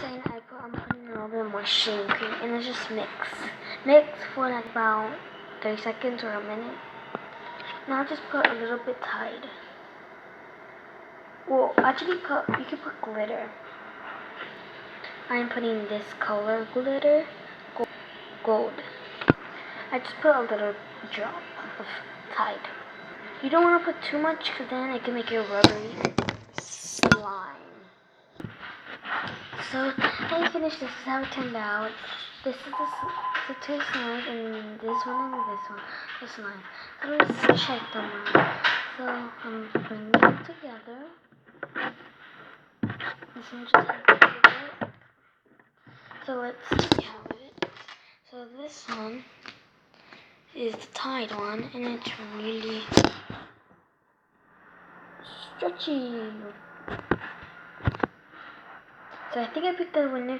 saying I'm putting a little bit more shaving cream and it's just mix for like about 30 seconds or a minute. Now just put a little bit Tide. Well, actually you can put glitter. I'm putting this color glitter, gold. I just put a little drop of Tide. You don't want to put too much because then it can make it rubbery slime. So I finished this. This is how it turned out. This is the two slimes and this one and this one. The slime. So let's check them out. So I'm putting them together. This one just has a little bit. So let's see how it is. So this one is the Tide one and it's really stretchy. So I think I picked the winner.